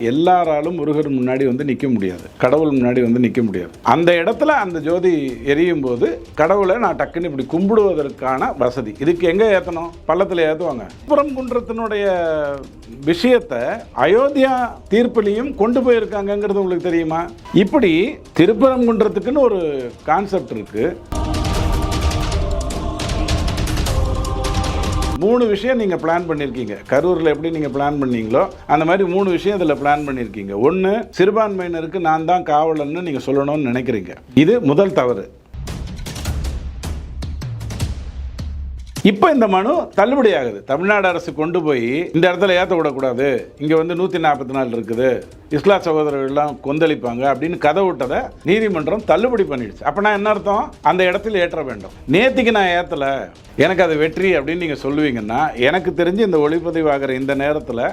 எல்லாராலும் முருகர் முன்னாடி வந்து நிற்க முடியாது, கடவுள் முன்னாடி வந்து நிற்க முடியாது. அந்த இடத்துல அந்த ஜோதி எரியும் போது கடவுளை நான் டக்குன்னு இப்படி கும்பிடுவதற்கான வசதி. இதுக்கு எங்கே ஏற்றணும்? பள்ளத்தில் ஏற்றுவாங்க. திருப்பரங்குன்றத்தினுடைய விஷயத்தை அயோத்தியா தீர்ப்பிலையும் கொண்டு போயிருக்காங்கிறது உங்களுக்கு தெரியுமா? இப்படி திருப்பரங்குன்றத்துக்குன்னு ஒரு கான்செப்ட் இருக்கு. 3 விஷயம் நீங்கள் பிளான் பண்ணியிருக்கீங்க. கரூரில் எப்படி நீங்கள் பிளான் பண்ணீங்களோ அந்த மாதிரி 3 விஷயம் இதில் பிளான் பண்ணியிருக்கீங்க. 1, சிறுபான்மையினருக்கு நான் தான் காவலன்னு நீங்கள் சொல்லணும்னு நினைக்கிறீங்க. இது முதல் தவறு. இப்போ இந்த மனு தள்ளுபடி ஆகுது. தமிழ்நாடு அரசு கொண்டு போய் இந்த இடத்துல ஏற்ற விடக்கூடாது, இங்கே வந்து 144 இருக்குது, இஸ்லாம் சகோதரர்கள்லாம் கொந்தளிப்பாங்க அப்படின்னு கதை விட்டதை நீதிமன்றம் தள்ளுபடி பண்ணிடுச்சு. அப்போ நான் என்ன அர்த்தம்? அந்த இடத்துல ஏற்ற வேண்டும். நேத்திக்கு நான் ஏற்றலை, எனக்கு அது வெற்றி அப்படின்னு நீங்கள் சொல்லுவீங்கன்னா, எனக்கு தெரிஞ்சு இந்த ஒளிப்பதிவாகிற இந்த நேரத்தில்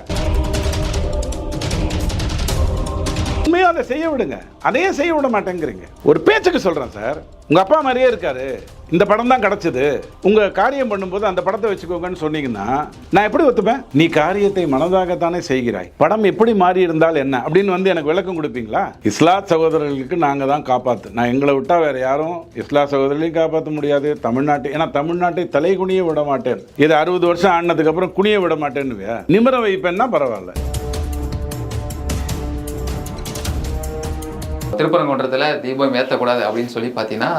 உண்மையாக அதை செய்ய விடுங்க. அதையே செய்ய விட மாட்டேங்கிறீங்க. ஒரு பேச்சுக்கு சொல்கிறேன் சார், உங்கள் அப்பா மாதிரியே இருக்காரு, இந்த படம் தான் கிடச்சிது, உங்கள் காரியம் பண்ணும்போது அந்த படத்தை வச்சுக்கோங்கன்னு சொன்னீங்கன்னா நான் எப்படி ஒத்துப்பேன்? நீ காரியத்தை மனதாகத்தானே செய்கிறாய், படம் எப்படி மாறி இருந்தால் என்ன அப்படின்னு வந்து எனக்கு விளக்கம் கொடுப்பீங்களா? இஸ்லாம் சகோதரர்களுக்கு நாங்கள் தான் காப்பாற்று, நான் எங்களை விட்டால் வேறு யாரும் இஸ்லாம் சகோதரர்களையும் காப்பாற்ற முடியாது. ஏன்னா தமிழ்நாட்டை தலை குனிய விட மாட்டேன், இது 60 வருஷம் ஆனதுக்கு அப்புறம் குனிய விட மாட்டேன்னு நிமிர வைப்பேன்னா பரவாயில்ல. திருப்பரங்குன்றத்தில் தீபம் ஏற்றக்கூடாது அப்படின்னு சொல்லி பார்த்தீங்கன்னா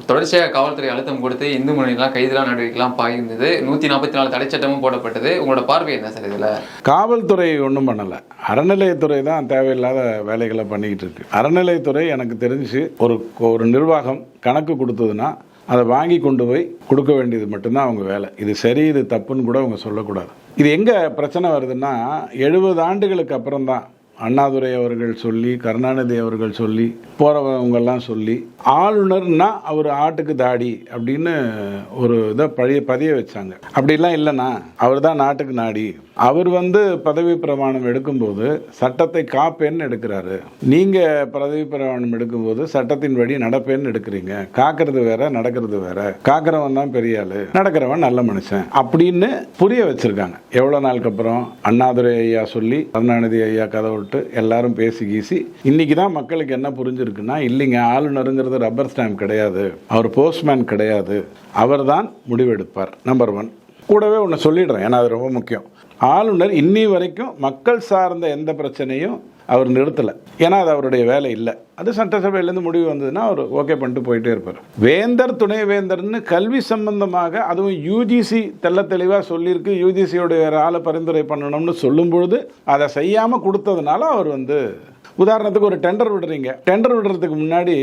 தொடர்ச்சியாக காவல்துறை அழுத்தம் கொடுத்து இந்து முன்னணிலாம் கைதெல்லாம் நடவடிக்கைலாம் பாய்ந்தது. 144 தடை சட்டமும் போடப்பட்டது. உங்களோட பார்வை என்ன சார் இதில்? காவல்துறை ஒன்றும் பண்ணலை, அறநிலையத்துறை தான் தேவையில்லாத வேலைகளை பண்ணிக்கிட்டு இருக்கு. அறநிலையத்துறை எனக்கு தெரிஞ்சு ஒரு நிர்வாகம் கணக்கு கொடுத்ததுன்னா அதை வாங்கி கொண்டு போய் கொடுக்க வேண்டியது மட்டும்தான் அவங்க வேலை. இது சரி இது தப்புன்னு கூட அவங்க சொல்லக்கூடாது. இது எங்கே பிரச்சனை வருதுன்னா, 70 ஆண்டுகளுக்கு அப்புறம் தான் அண்ணாதுரை அவர்கள் சொல்லி, கருணாநிதி அவர்கள் சொல்லி, போகிறவங்கெல்லாம் சொல்லி, ஆளுநர்னா அவர் ஆட்டுக்கு தாடி அப்படின்னு ஒரு இதை பதிய வச்சாங்க. அப்படிலாம் இல்லைண்ணா, அவர் தான் நாட்டுக்கு நாடி. அவர் வந்து பதவி பிரமாணம் எடுக்கும்போது சட்டத்தை காப்பேன்னு எடுக்கிறாரு, நீங்கள் பதவி பிரமாணம் எடுக்கும்போது சட்டத்தின்படி நடப்பேன்னு எடுக்கிறீங்க. காக்கிறது வேற, நடக்கிறது வேற. காக்கிறவன் தான் பெரிய ஆளு, நடக்கிறவன் நல்ல மனுஷன் அப்படின்னு புரிய வச்சிருக்காங்க. எவ்வளோ நாளுக்கு அப்புறம்? அண்ணாதுரை ஐயா சொல்லி, கருணாநிதி ஐயா கதை விட்டு எல்லாரும் பேசி கீசி இன்னைக்கு தான் மக்களுக்கு என்ன புரிஞ்சிருக்குன்னா, இல்லைங்க, ஆளுநருங்கிறது ரப்பர் ஸ்டாம்ப் கிடையாது, அவர் போஸ்ட்மேன் கிடையாது, அவர் தான் முடிவெடுப்பார். நம்பர் 1. கூடவே ஒன்று சொல்லிடுறேன், ஏன்னா அது ரொம்ப முக்கியம். ஆளுநர் இன்னி வரைக்கும் மக்கள் சார்ந்த எந்த பிரச்சனையும் அவர் நிறுத்தலை, ஏன்னா அது அவருடைய வேலை இல்லை. அது சட்டசபையிலேருந்து முடிவு வந்ததுன்னா அவர் ஓகே பண்ணிட்டு போயிட்டே இருப்பார். வேந்தர் துணைவேந்தர்னு கல்வி சம்பந்தமாக அதுவும் யூஜிசி தெல்ல தெளிவாக சொல்லியிருக்கு. யூஜிசியோடைய வேறு ஆளை பரிந்துரை பண்ணணும்னு சொல்லும் பொழுது அதை செய்யாமல் கொடுத்ததுனால அவர் வந்து, உதாரணத்துக்கு ஒரு டெண்டர் விடுறீங்க, டெண்டர் விடுறதுக்கு முன்னாடி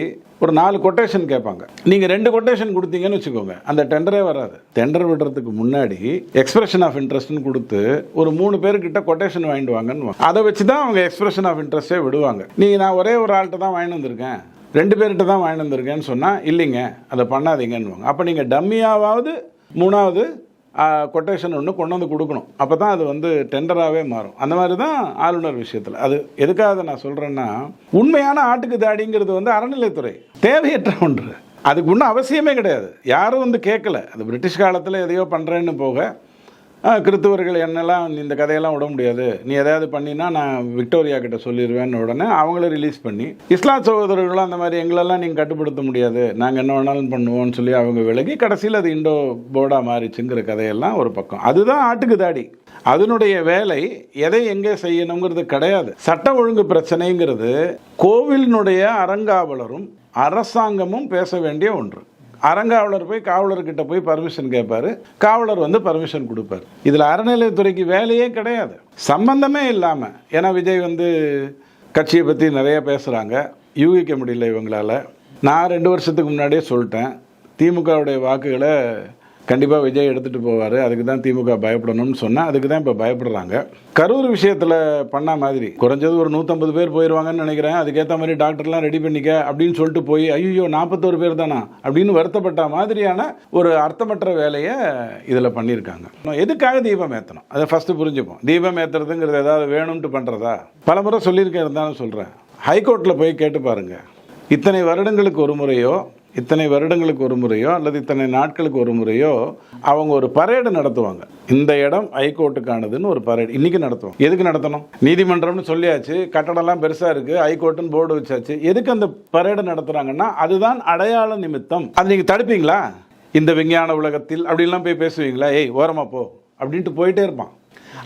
ஒரு 4 கொட்டேஷன் கேட்பாங்க. நீங்கள் 2 கொட்டேஷன் கொடுத்தீங்கன்னு வச்சுக்கோங்க, அந்த டெண்டரே வராது. டெண்டர் விடுறதுக்கு முன்னாடி எக்ஸ்பிரஷன் ஆஃப் இன்ட்ரெஸ்ட்னு கொடுத்து ஒரு 3 பேர்கிட்ட கொட்டேஷன் வாங்கிட்டு வாங்கன்னு, அதை வச்சு தான் அவங்க எக்ஸ்பிரஷன் ஆஃப் இன்ட்ரெஸ்டே விடுவாங்க. நீங்கள் நான் ஒரே ஒரு ஆள்கிட்ட தான் வாங்கிட்டு வந்திருக்கேன், 2 பேர்கிட்ட தான் வாங்கிட்டு வந்திருக்கேன்னு சொன்னால் இல்லைங்க அதை பண்ணாதீங்கன்னு. அப்போ நீங்கள் டம்மியாவது 3வது கொட்டேஷன் ஒன்று கொண்டு வந்து கொடுக்கணும். அப்போ தான் அது வந்து டெண்டராகவே மாறும். அந்த மாதிரி தான் ஆளுநர் விஷயத்தில். அது எதுக்காக நான் சொல்கிறேன்னா, உண்மையான ஆட்டுக்கு தாடிங்கிறது வந்து அறநிலைத்துறை தேவையற்ற ஒன்று. அதுக்கு ஒன்றும் அவசியமே கிடையாது, யாரும் வந்து கேட்கல. அது பிரிட்டிஷ் காலத்தில் எதையோ பண்ணுறேன்னு போக கிறிஸ்துவர்கள் என்னெல்லாம் இந்த கதையெல்லாம் விட முடியாது, நீ எதாவது பண்ணினா நான் விக்டோரியா கிட்ட சொல்லிடுவேன்னு உடனே அவங்கள ரிலீஸ் பண்ணி, இஸ்லாம் சகோதரர்களும் அந்த மாதிரி எங்களெல்லாம் நீங்கள் கட்டுப்படுத்த முடியாது, நாங்கள் என்ன வேணாலும் பண்ணுவோம்னு சொல்லி அவங்க விலகி கடைசியில் அது இண்டோ போர்டாக மாறிச்சுங்கிற கதையெல்லாம் ஒரு பக்கம். அதுதான் ஆட்டுக்கு தாடி. அதனுடைய வேலை எதை எங்கே செய்யணுங்கிறது கிடையாது. சட்ட ஒழுங்கு பிரச்சனைங்கிறது கோவிலினுடைய அறங்காவலரும் அரசாங்கமும் பேச வேண்டிய ஒன்று. அறங்காவலர் போய் காவலர்கிட்ட போய் பர்மிஷன் கேட்பாரு, காவலர் வந்து பர்மிஷன் கொடுப்பார். இதில் அறநிலையத்துறைக்கு வேலையே கிடையாது, சம்பந்தமே இல்லாமல். ஏன்னா விஜய் வந்து கட்சியை பற்றி நிறைய பேசுகிறாங்க, யூகிக்க முடியல இவங்களால். நான் 2 வருஷத்துக்கு முன்னாடியே சொல்லிட்டேன், திமுகவுடைய வாக்குகளை கண்டிப்பாக விஜய் எடுத்துகிட்டு போவார், அதுக்கு தான் திமுக பயப்படணும்னு சொன்னேன். அதுக்கு தான் இப்போ பயப்படுறாங்க. கரூர் விஷயத்தில் பண்ண மாதிரி குறைஞ்சது ஒரு 150 பேர் போயிடுவாங்கன்னு நினைக்கிறேன். அதுக்கேற்ற மாதிரி டாக்டர்லாம் ரெடி பண்ணிக்க அப்படின்னு சொல்லிட்டு போய் ஐயோ 41 பேர் தானா அப்படின்னு வருத்தப்பட்ட மாதிரியான ஒரு அர்த்தமற்ற வேலையை இதில் பண்ணியிருக்காங்க. எதுக்காக தீபம் ஏற்றணும் அதை ஃபஸ்ட்டு புரிஞ்சுப்போம். தீபம் ஏற்றுறதுங்கிறது ஏதாவது வேணும்ட்டு பண்ணுறதா? பல முறை சொல்லியிருக்கேன், இருந்தாலும் சொல்கிறேன். ஹைகோர்ட்டில் போய் கேட்டு பாருங்கள், இத்தனை வருடங்களுக்கு ஒரு முறையோ இத்தனை வருடங்களுக்கு ஒரு முறையோ அல்லது இத்தனை நாட்களுக்கு ஒரு முறையோ அவங்க ஒரு பரேடு நடத்துவாங்க. இந்த இடம் ஹைகோர்ட்டுக்கானதுன்னு ஒரு பரேடு இன்னைக்கு நடத்துவோம். எதுக்கு நடத்தணும்? நீதிமன்றம்னு சொல்லியாச்சு, கட்டடம்லாம் பெருசாக இருக்குது, ஹைகோர்ட்டுன்னு போர்டு வச்சாச்சு. எதுக்கு அந்த பரேடு நடத்துகிறாங்கன்னா அதுதான் அடையாள நிமித்தம். அது நீங்கள் தடுப்பீங்களா? இந்த விஞ்ஞான உலகத்தில் அப்படின்லாம் போய் பேசுவீங்களா? ஏய் ஓரமா போ அப்படின்ட்டு போயிட்டே இருப்பான்.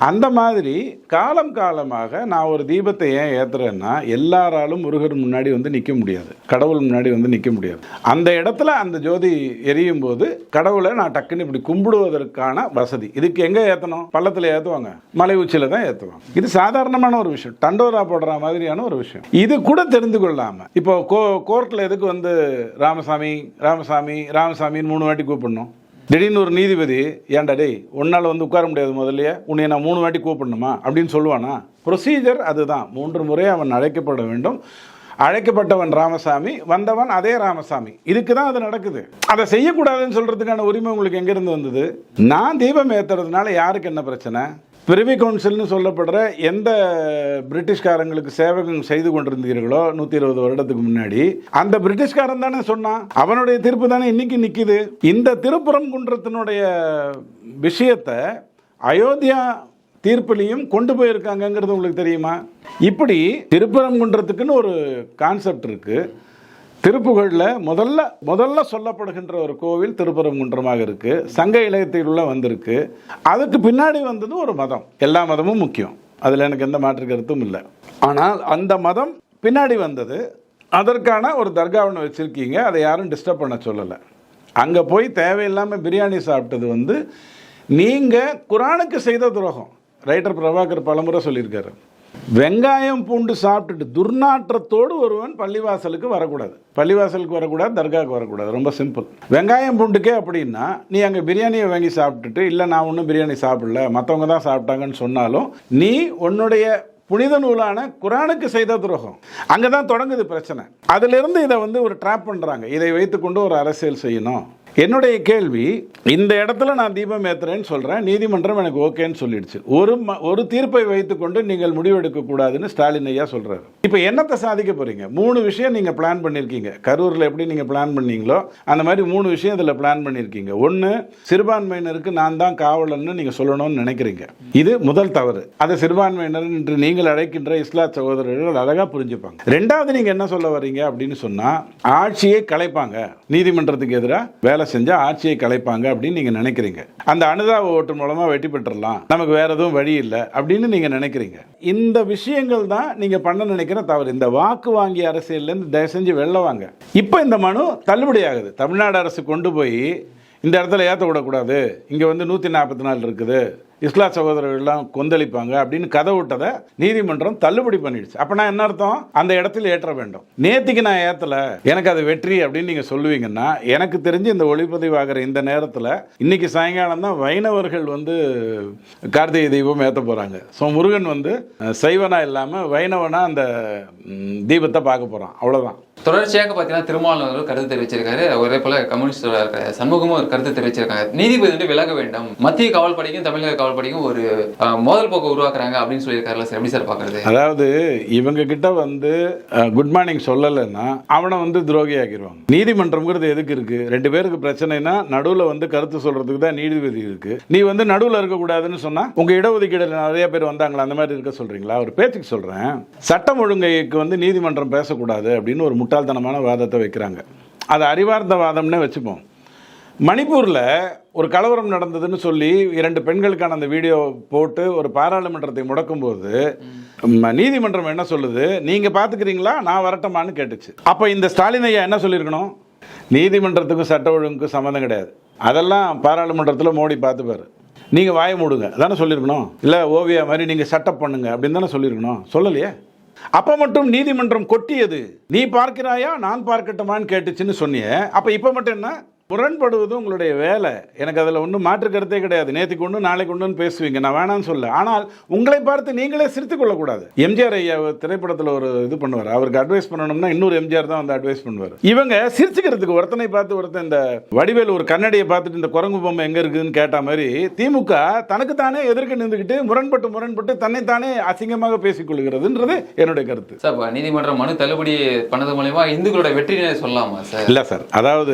அந்த மாதிரி காலம் காலமாக நான் ஒரு தீபத்தை ஏன் ஏற்றுறேன்னா, எல்லாராலும் முருகர் முன்னாடி வந்து நிற்க முடியாது, கடவுள் முன்னாடி வந்து நிற்க முடியாது. அந்த இடத்துல அந்த ஜோதி எரியும் போது கடவுளை நான் டக்குன்னு இப்படி கும்பிடுவதற்கான வசதி. இதுக்கு எங்கே ஏற்றணும்? பள்ளத்தில் ஏற்றுவாங்க, மலை உச்சியில் தான் ஏற்றுவாங்க. இது சாதாரணமான ஒரு விஷயம், தண்டோரா போடுற மாதிரியான ஒரு விஷயம். இது கூட தெரிந்து கொள்ளாமல் இப்போ கோர்ட்டில் எதுக்கு வந்து ராமசாமி ராமசாமி ராமசாமின்னு 3 வாட்டி கூப்பிடணும்? திடீர்னு ஒரு நீதிபதி ஏன்டா டேய் உன்னால் வந்து உட்கார முடியாது, முதல்லையே உன்னை நான் 3 வாட்டி கூப்பிடணுமா அப்படின்னு சொல்லுவானா? ப்ரொசீஜர் அதுதான். 3 முறை அவன் அழைக்கப்பட வேண்டும். அழைக்கப்பட்டவன் ராமசாமி, வந்தவன் அதே ராமசாமி. இதுக்கு தான் அது நடக்குது. அதை செய்யக்கூடாதுன்னு சொல்கிறதுக்கான உரிமை உங்களுக்கு எங்கேருந்து வந்தது? நான் தீபம் ஏற்றுறதுனால யாருக்கு என்ன பிரச்சனை? பிரிவி கவுன்சில்னு சொல்லப்படுற எந்த பிரிட்டிஷ்காரங்களுக்கு சேவகம் செய்து கொண்டிருந்தீர்களோ 120 வருடத்துக்கு முன்னாடி, அந்த பிரிட்டிஷ்காரன் தானே சொன்னான். அவனுடைய தீர்ப்பு தானே இன்னைக்கு நிற்கிது. இந்த திருப்பரங்குன்றத்தினுடைய விஷயத்தை அயோத்தியா தீர்ப்பிலையும் கொண்டு போயிருக்காங்கிறது உங்களுக்கு தெரியுமா? இப்படி திருப்பரங்குன்றத்துக்குன்னு ஒரு கான்செப்ட் இருக்கு. திருப்புகழில் முதல்ல சொல்லப்படுகின்ற ஒரு கோவில் திருப்பரங்குன்றமாக இருக்கு. சங்க இலக்கியத்தில் வந்திருக்கு. அதுக்கு பின்னாடி வந்தது ஒரு மதம். எல்லா மதமும் முக்கியம், அதில் எனக்கு எந்த மாற்று கருத்தும் இல்லை. ஆனால் அந்த மதம் பின்னாடி வந்தது. அதற்கான ஒரு தர்காவை வச்சிருக்கீங்க, அதை யாரும் டிஸ்டர்ப் பண்ண சொல்லலை. அங்கே போய் தேவையில்லாமல் பிரியாணி சாப்பிட்டது வந்து நீங்கள் குரானுக்கு செய்த துரோகம். ரைட்டர் பிரபாகர் பலமுறை சொல்லியிருக்காரு. வெங்காயம் பூண்டு சாப்பிட்டுட்டு துர்நாற்றத்தோடு ஒருவன் பள்ளிவாசலுக்கு வரக்கூடாது, பள்ளிவாசலுக்கு வரக்கூடாது, தர்காவுக்கு வரக்கூடாது. ரொம்ப சிம்பிள். வெங்காயம் பூண்டுக்கே அப்படின்னா நீ அங்கே பிரியாணியை வாங்கி சாப்பிட்டுட்டு இல்லை நான் ஒன்றும் பிரியாணி சாப்பிடல மற்றவங்க தான் சாப்பிட்டாங்கன்னு சொன்னாலும் நீ உன்னுடைய புனித நூலான குரானுக்கு செய்த துரோகம். அங்கே தான் தொடங்குது பிரச்சனை. அதிலிருந்து இதை வந்து ஒரு ட்ராப் பண்ணுறாங்க. இதை வைத்துக்கொண்டு ஒரு அரசியல் செய்யணும். என்னுடைய கேள்வி, இந்த இடத்துல நான் தீபம் ஏற்றுறேன்னு சொல்கிறேன், நீதிமன்றம் எனக்கு ஓகேன்னு சொல்லிடுச்சு. ஒரு தீர்ப்பை வைத்துக்கொண்டு நீங்கள் முடிவெடுக்கக்கூடாதுன்னு ஸ்டாலின் ஐயா சொல்கிறாரு. இப்போ என்னத்தை சாதிக்க போகிறீங்க? 3 விஷயம் நீங்கள் பிளான் பண்ணியிருக்கீங்க. கரூரில் எப்படி நீங்கள் பிளான் பண்ணீங்களோ அந்த மாதிரி 3 விஷயம் இதில் பிளான் பண்ணியிருக்கீங்க. 1, சிறுபான்மையினருக்கு நான் தான் காவலன்னு நீங்கள் சொல்லணும்னு நினைக்கிறீங்க. இது முதல் தவறு. அதை சிறுபான்மையினர் என்று நீங்கள் அழைக்கின்ற இஸ்லாத் சகோதரர்கள் அழகாக புரிஞ்சுப்பாங்க. 2வது, நீங்கள் என்ன சொல்ல வர்றீங்க அப்படின்னு சொன்னால் ஆட்சியை கலைப்பாங்க, நீதிமன்றத்துக்கு எதிராக வேலை செஞ்சா ஆட்சியை கலைப்பாங்க அப்படின்னு நீங்க நினைக்கிறீங்க. அந்த அனுதாப ஓட்டு மூலமா வெற்றி பெற்றலாம், நமக்கு வேற எதுவும் வழி இல்லை அப்படின்னு நீங்க நினைக்கிறீங்க. இந்த விஷயங்கள் தான் நீங்க பண்ண நினைக்கிற தவறு. இந்த வாக்கு வாங்கி அரசியல்ல இருந்து தயவு செஞ்சு வெளில வாங்க. இப்போ இந்த மனு தள்ளுபடி ஆகுது. தமிழ்நாடு அரசு கொண்டு போய் இந்த இடத்துல ஏற்ற விடக்கூடாது, இங்கே வந்து 144 இருக்குது, இஸ்லாத் சகோதரர்கள்லாம் கொந்தளிப்பாங்க அப்படின்னு கதை விட்டதை நீதிமன்றம் தள்ளுபடி பண்ணிடுச்சு. அப்போ என்ன அர்த்தம்? அந்த இடத்துல ஏற்ற வேண்டும். நேத்திக்கு நான் ஏற்றலை, எனக்கு அது வெற்றி அப்படின்னு நீங்கள் சொல்லுவீங்கன்னா, எனக்கு தெரிஞ்சு இந்த ஒளிப்பதிவாகிற இந்த நேரத்தில் இன்னைக்கு சாயங்காலம் தான் வைணவர்கள் வந்து கார்த்திகை தீபம் ஏற்ற போகிறாங்க. ஸோ முருகன் வந்து சைவனா இல்லாமல் வைணவனா அந்த தீபத்தை பார்க்க போகிறான். அவ்வளோதான். தொடர்ச்சியாக பார்த்தீங்கன்னா திருமாவளவன் கருத்து தெரிவிச்சிருக்காரு. ஒரே போல கம்யூனிஸ்டோட இருக்கிற சண்முகமும் ஒரு கருத்து தெரிவிச்சிருக்காங்க. நீதிபதி வந்து விலக வேண்டும், மத்திய காவல்படைக்கும் தமிழக காவல்படைக்கும் ஒரு மோதல் போக்கு உருவாக்குறாங்க அப்படின்னு சொல்லியிருக்காருல்ல சார், எப்படி சார் பார்க்கறது? அதாவது இவங்க கிட்ட வந்து குட் மார்னிங் சொல்லலைன்னா அவனை வந்து துரோகி ஆக்கிடுவாங்க. நீதிமன்றம்ங்கிறது எதுக்கு இருக்கு? 2 பேருக்கு பிரச்சனைனா நடுவில் வந்து கருத்து சொல்றதுக்கு தான் நீதிபதி இருக்கு. நீ வந்து நடுவில் இருக்கக்கூடாதுன்னு சொன்னா உங்க இடஒதுக்கீடு நிறைய பேர் வந்தாங்களா, அந்த மாதிரி இருக்க சொல்றீங்களா? ஒரு பேச்சுக்கு சொல்றேன். சட்டம் ஒழுங்கைக்கு வந்து நீதிமன்றம் பேசக்கூடாது அப்படின்னு ஒரு முட்டாள்தனமான வாதத்தை வைக்கிறாங்க. அது அறிவார்த்த வாதம்னே வச்சுப்போம். மணிப்பூரில் ஒரு கலவரம் நடந்ததுன்னு சொல்லி 2 பெண்களுக்கான அந்த வீடியோ போட்டு ஒரு பாராளுமன்றத்தை முடக்கும் போது நீதிமன்றம் என்ன சொல்லுது? நீங்க பாத்துக்கிறீங்களா, நான் வரட்டமான்னு கேட்டுச்சு. அப்ப இந்த ஸ்டாலின் ஐயா என்ன சொல்லியிருக்கணும்? நீதிமன்றத்துக்கும் சட்ட ஒழுங்குக்கும் சம்மந்தம் கிடையாது, அதெல்லாம் பாராளுமன்றத்தில் மோடி பார்த்துப்பாரு, நீங்க வாய மூடுங்க தானே சொல்லியிருக்கணும். இல்லை ஓவியா மாதிரி நீங்க சட்டப் பண்ணுங்க அப்படின்னு தானே சொல்லியிருக்கணும். சொல்லலையே. அப்ப மட்டும் நீதிமன்றம் கொட்டியது. நீ பார்க்கிறாயா நான் பார்க்கட்டுமான்னு கேட்டுச்சுன்னு சொன்னியே. அப்ப இப்ப மட்டும் என்ன? முரண்படுவது உங்களுடைய வேலை. எனக்கு அதில் ஒன்றும் மாற்று கருத்தே கிடையாது. நேற்றுக்கு ஒன்று நாளைக்கு ஒன்றுன்னு பேசுவீங்க, நான் வேணான்னு சொல்ல. ஆனால் உங்களை பார்த்து நீங்களே சிரித்துக் கொள்ளக்கூடாது. எம்ஜிஆர் ஐயா திரைப்படத்தில் ஒரு இது பண்ணுவார், அவருக்கு அட்வைஸ் பண்ணணும்னா இன்னொரு எம்ஜிஆர் தான் வந்து அட்வைஸ் பண்ணுவார். இவங்க சிரிச்சுக்கிறதுக்கு ஒருத்தனை பார்த்து ஒருத்தன், இந்த வடிவேல் ஒரு கண்ணடியை பார்த்துட்டு இந்த குரங்கு பொம்மை எங்க இருக்குதுன்னு கேட்ட மாதிரி திமுக தனக்கு தானே எதிர்க்க நின்றுக்கிட்டு முரண்பட்டு தன்னைத்தானே அசிங்கமாக பேசிக் கொள்கிறதுன்றது என்னுடைய கருத்து. சார், நீதிமன்றம் மனு தள்ளுபடி பண்ணது மூலமா இந்துக்களோட வெற்றியை சொல்லலாமா சார்? இல்ல சார், அதாவது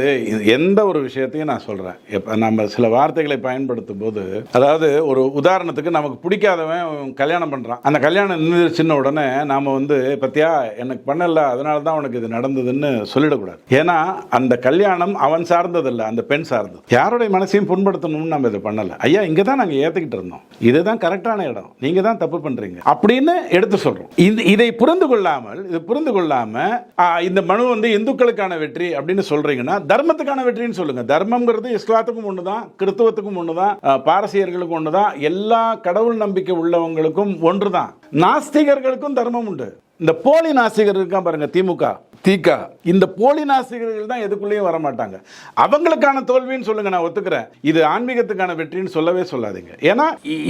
எந்த ஒரு விஷயத்தையும் நான் சொல்றேன், நம்ம சில வார்த்தைகளை பயன்படுத்தும் போது, அதாவது ஒரு உதாரணத்துக்கு நமக்கு பிடிக்காதவன் கல்யாணம் பண்றான், அந்த கல்யாணம் நின்றுச்சுன்ன உடனே நாம வந்து பத்தியா எனக்கு பண்ணல அதனால தான் உனக்கு இது நடந்ததுன்னு சொல்லிடக்கூடாது. ஏன்னா அந்த கல்யாணம் அவன் சார்ந்ததில்லை, அந்த பெண் சார்ந்தது. யாருடைய மனசையும் புண்படுத்தணும்னு நம்ம இதை பண்ணல. ஐயா இங்க தான் நாங்க ஏத்துக்கிட்டு இருந்தோம், இதுதான் கரெக்டான இடம், நீங்க தான் தப்பு பண்றீங்க அப்படின்னு எடுத்து சொல்றோம். இதை புரிந்து கொள்ளாம இந்த மனு வந்து இந்துக்களுக்கான வெற்றி அப்படின்னு சொல்றீங்கன்னா தர்மத்துக்கான வெற்றின்னு சொல்லுங்க. தர்மம்ங்கிறது இஸ்லாத்துக்கும் ஒண்ணுதான், கிறிஸ்துவத்துக்கும் ஒண்ணுதான், பாரசீகர்களுக்கும் ஒண்ணுதான், எல்லா கடவுள் நம்பிக்கை உள்ளவங்களுக்கும் ஒன்றுதான். நாஸ்திகர்களுக்கும் தர்மம் உண்டு. இந்த போலி நாஸ்திகர் இருக்கான் பாருங்க, திமுக தீகா, இந்த போலி நாஸ்திகர்கள் தான் எதுக்குள்ளேயும் வர மாட்டாங்க. அவங்களுக்கான தோல்வின்னு சொல்லுங்க, நான் ஒத்துக்கிறேன். இது ஆன்மீகத்துக்கான வெற்றின்னு சொல்லவே சொல்லாதீங்க. ஏன்னா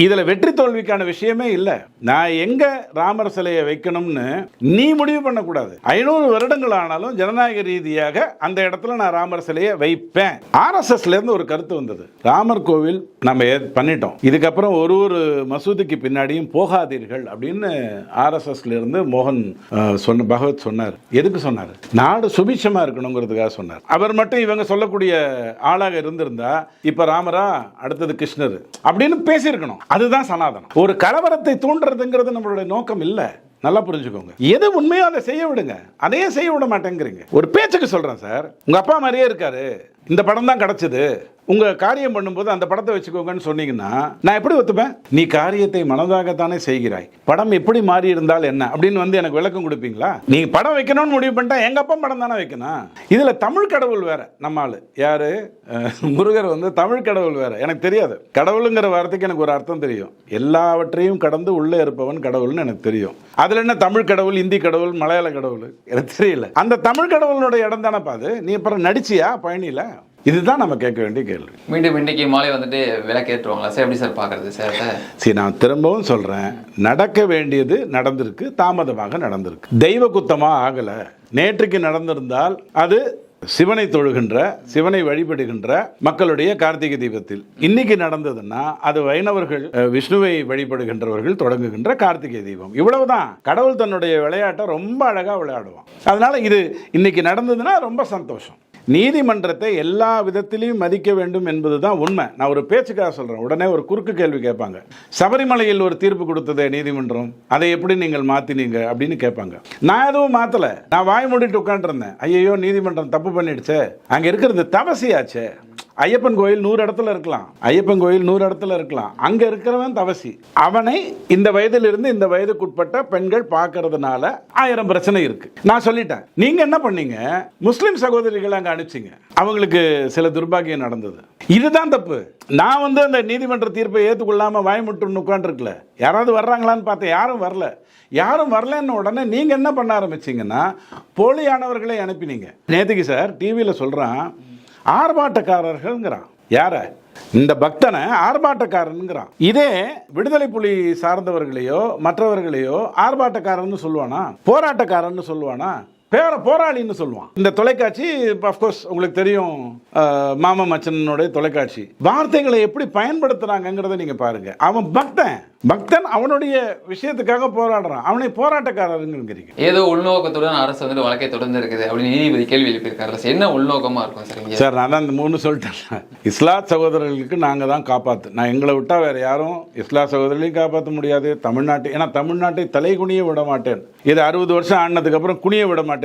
இதுல வெற்றி தோல்விக்கான விஷயமே இல்லை. நான் எங்க ராமர் சிலையை வைக்கணும்னு நீ முடிவு பண்ணக்கூடாது. 500 வருடங்கள் ஆனாலும் ஜனநாயக ரீதியாக அந்த இடத்துல நான் ராமர் சிலையை வைப்பேன். ஆர்எஸ்எஸ்ல இருந்து ஒரு கருத்து வந்தது, ராமர் கோவில் நம்ம பண்ணிட்டோம், இதுக்கப்புறம் ஒரு மசூதிக்கு பின்னாடியும் போகாதீர்கள் அப்படின்னு ஆர்எஸ்எஸ்ல இருந்து மோகன் பகவத் சொன்னார். எதுக்கு சொன்னார்? நாடு சுபிட்சமா இருக்கணுங்கிறதுக்காக சொன்னார். அவர் மட்டும் இவங்க சொல்லக்கூடிய ஆளாக இருந்திருந்தா இப்ப ராமரா அடுத்தது கிருஷ்ணர் அப்படின்னு பேசியிருக்கணும். அதுதான் சனாதனம். ஒரு கலவரத்தை தூண்டுறதுங்கிறது நம்மளுடைய நோக்கம் இல்ல, நல்லா புரிஞ்சுக்கோங்க. எது உண்மையோ அதை செய்ய விடுங்க, அதையே செய்ய விட மாட்டேங்கிறீங்க. ஒரு பேச்சுக்கு சொல்றேன் சார், உங்க அப்பா மாதிரியே இருக்காரு, இந்த படம் தான் கிடைச்சது, உங்க காரியம் பண்ணும்போது அந்த படத்தை வச்சுக்கோங்கன்னு சொன்னீங்கன்னா நான் எப்படி ஒத்துப்பேன்? நீ காரியத்தை மனதாகத்தானே செய்கிறாய், படம் எப்படி மாறி இருந்தால் என்ன அப்படின்னு வந்து எனக்கு விளக்கம் கொடுப்பீங்களா? நீ படம் வைக்கணும்னு முடிவு பண்ணிட்டா எங்க அப்பா படம் தானே வைக்கணும். இதுல தமிழ் கடவுள் வேற, நம்ம ஆளு யாரு முருகர் வந்து தமிழ் கடவுள் வேற. எனக்கு தெரியாது, கடவுளுங்கிற வார்த்தைக்கு எனக்கு ஒரு அர்த்தம் தெரியும், எல்லாவற்றையும் கடந்து உள்ளே இருப்பவன் கடவுள்னு எனக்கு தெரியும். அதுல என்ன தமிழ் கடவுள், இந்தி கடவுள், மலையாள கடவுள் எனக்கு தெரியல. அந்த தமிழ் கடவுளுடைய இடம் தானே பாது. நீ அப்புறம் நடிச்சியா பயணியில? இதுதான் நம்ம கேட்க வேண்டிய கேள்வி. மீண்டும் இன்னைக்கு மாலை வந்துட்டு விலை கேட்டுருவாங்களா சார்? எப்படி சார் பார்க்கறது சார்? சரி, நான் திரும்பவும் சொல்றேன், நடக்க வேண்டியது நடந்திருக்கு, தாமதமாக நடந்திருக்கு, தெய்வ குத்தமா ஆகல. நேற்றுக்கு நடந்திருந்தால் அது சிவனை தொழுகின்ற, சிவனை வழிபடுகின்ற மக்களுடைய கார்த்திகை தீபத்தில். இன்னைக்கு நடந்ததுன்னா அது வைணவர்கள், விஷ்ணுவை வழிபடுகின்றவர்கள் தொடங்குகின்ற கார்த்திகை தீபம். இவ்வளவுதான். கடவுள் தன்னுடைய விளையாட்டை ரொம்ப அழகா விளையாடுவான். அதனால இது இன்னைக்கு நடந்ததுன்னா ரொம்ப சந்தோஷம். நீதிமன்றத்தை எல்லா விதத்திலையும் மதிக்க வேண்டும் என்பதுதான் உண்மை. நான் ஒரு பேச்சுக்காக சொல்றேன். உடனே ஒரு குறுக்கு கேள்வி கேட்பாங்க, சபரிமலையில் ஒரு தீர்ப்பு கொடுத்ததே நீதிமன்றம், அதை எப்படி நீங்கள் மாத்தினீங்க அப்படின்னு கேட்பாங்க. நான் எதுவும் மாத்தல, நான் வாய் மூடிட்டு உட்காந்துருந்தேன். ஐயோ நீதிமன்றம் தப்பு பண்ணிடுச்சே, அங்க இருக்கிறது தவசியாச்சே. ஐயப்பன் கோயில் 100 இடத்துல இருக்கலாம், ஐயப்பன் கோயில் 100 இடத்துல இருக்கலாம், அங்க இருக்கிறவன் தவசி. அவனை இந்த வயதிலிருந்து இந்த வயதுக்குட்பட்ட பெண்கள் பார்க்கறதுனால 1000 பிரச்சனை இருக்கு. நான் சொல்லிட்டேன். நீங்க என்ன பண்ணீங்க? முஸ்லிம் சகோதரிகள் அங்க அனுப்பிச்சிங்க, அவங்களுக்கு சில துர்பாகியம் நடந்தது. இதுதான் தப்பு. நான் வந்து அந்த நீதிமன்ற தீர்ப்பை ஏற்றுக்கொள்ளாம வாய்முட்டு உட்காந்துருக்கல. யாராவது வர்றாங்களான்னு பார்த்தேன், யாரும் வரல. யாரும் வரலன்னு உடனே நீங்க என்ன பண்ண ஆரம்பிச்சீங்கன்னா போலியானவர்களை அனுப்பினீங்க. நேற்றுக்கு சார் டிவியில் சொல்றான், ஆர்ப்பாட்டக்காரர்கள்ங்கிறான். யார? இந்த பக்தனை ஆர்ப்பாட்டக்காரன்ங்கிறான். இதே விடுதலை புலி சார்ந்தவர்களையோ மற்றவர்களையோ ஆர்ப்பாட்டக்காரன்னு சொல்லுவானா? போராட்டக்காரன்னு சொல்லுவானா? போராளின்னு சொல்லுவான். இந்த தொலைக்காட்சி அஃப்கோர்ஸ் உங்களுக்கு தெரியும், மாமா மச்சனுடைய தொலைக்காட்சி வார்த்தைகளை எப்படி பயன்படுத்துறாங்கிறத நீங்க பாருங்க. அவன் பக்தன் அவனுடைய விஷயத்துக்காக போராடுறான், அவனை போராட்டக்காரருங்கிறீங்க. ஏதோ உள்நோக்கத்துடன் அரசு வந்து வழக்கை தொடர்ந்து இருக்குது அப்படின்னு நீதிபதி கேள்வி எழுப்பியிருக்காரு. என்ன உள்நோக்கமா இருக்கும் சார்? நான் தான் இந்த 3 சொல்லிட்டேன். இஸ்லாத் சகோதரர்களுக்கு நாங்க தான் காப்பாத்து. நான் எங்களை விட்டா வேற யாரும் இஸ்லாத் சகோதரர்களையும் காப்பாற்ற முடியாது. தமிழ்நாட்டை தலை குனிய விட மாட்டேன். இது 60 வருஷம் ஆனதுக்கு அப்புறம் குனிய விட மாட்டேன்.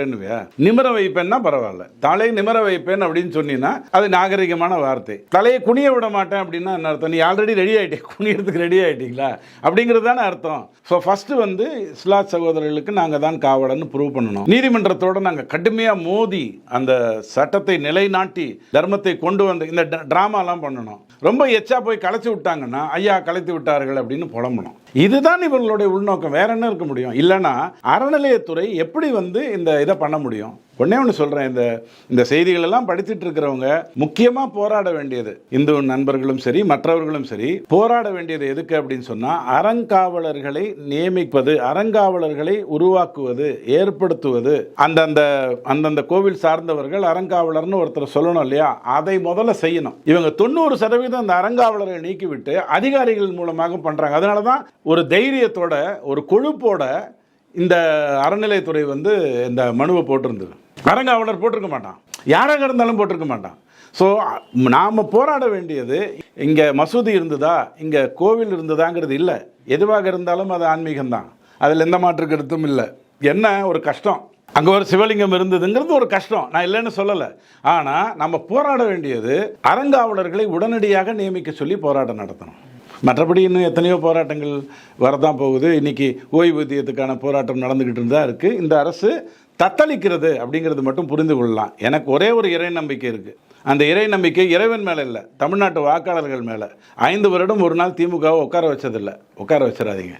நிமிர வைப்பேன்னா பரவாயில்ல, தலை நிமிர வைப்பேன் அப்படின்னு சொன்னீங்கன்னா அது நாகரிகமான வார்த்தை. தலையை குனிய விட மாட்டேன் அப்படின்னா என்ன அர்த்தம்? நீ ஆல்ரெடி ரெடி ஆயிட்டே, குனியறதுக்கு ரெடி ஆயிட்டீங்களா அப்படிங்கிறது தானே அர்த்தம். ஸோ ஃபர்ஸ்ட் வந்து இஸ்லாத் சகோதரர்களுக்கு நாங்கள் தான் காவலன்னு ப்ரூவ் பண்ணணும். நீதிமன்றத்தோட நாங்கள் கடுமையாக மோதி அந்த சட்டத்தை நிலைநாட்டி தர்மத்தை கொண்டு வந்து இந்த டிராமாலாம் பண்ணணும். ரொம்ப எச்சா போய் கலைச்சி விட்டாங்கன்னா ஐயா கலைத்து விட்டார்கள் அப்படின்னு புலம்பணும். இதுதான் இவர்களுடைய உள்நோக்கம். வேற என்ன இருக்க முடியும்? இல்லைன்னா அறநிலையத்துறை எப்படி வந்து இந்த இதை பண்ண முடியும்? ஒண்ணே ஒன்று சொல்கிறேன், இந்த செய்திகள் எல்லாம் படித்துட்டு இருக்கிறவங்க முக்கியமாக போராட வேண்டியது, இந்து நண்பர்களும் சரி மற்றவர்களும் சரி, போராட வேண்டியது எதுக்கு அப்படின்னு சொன்னால், அறங்காவலர்களை நியமிப்பது, அறங்காவலர்களை உருவாக்குவது, ஏற்படுத்துவது. அந்தந்த கோவில் சார்ந்தவர்கள் அறங்காவலர்னு ஒருத்தர் சொல்லணும் இல்லையா, அதை முதல்ல செய்யணும். இவங்க 90% அந்த அறங்காவலரை நீக்கிவிட்டு அதிகாரிகள் மூலமாக பண்ணுறாங்க. அதனால தான் ஒரு தைரியத்தோட, ஒரு கொழுப்போட இந்த அறநிலையத்துறை இந்த மனுவை போட்டிருந்தது. அறங்காவலர் போட்டிருக்க மாட்டான், யாராக இருந்தாலும் போட்டிருக்க மாட்டான். ஸோ நாம் போராட வேண்டியது, இங்கே மசூதி இருந்ததா, இங்கே கோவில் இருந்ததாங்கிறது இல்லை. எதுவாக இருந்தாலும் அது ஆன்மீகம்தான், அதில் எந்த மாற்று கருத்தும் இல்லை. என்ன ஒரு கஷ்டம், அங்கே ஒரு சிவலிங்கம் இருந்ததுங்கிறது ஒரு கஷ்டம், நான் இல்லைன்னு சொல்லலை. ஆனால் நம்ம போராட வேண்டியது அறங்காவலர்களை உடனடியாக நியமிக்க சொல்லி போராட்டம் நடத்தணும். மற்றபடி இன்னும் எத்தனையோ போராட்டங்கள் வரதான் போகுது. இன்றைக்கி ஓய்வூதியத்துக்கான போராட்டம் நடந்துக்கிட்டு இருந்தால் இருக்குது. இந்த அரசு தத்தளிக்கிறது அப்படிங்கிறது மட்டும் புரிந்து கொள்ளலாம். எனக்கு ஒரே ஒரு இறை நம்பிக்கை இருக்குது. அந்த இறை நம்பிக்கை இறைவன் மேலே இல்லை, தமிழ்நாட்டு வாக்காளர்கள் மேலே. 5 வருடம் ஒரு நாள் திமுகவை உட்கார வச்சதில்லை, உட்கார வச்சிடாதீங்க.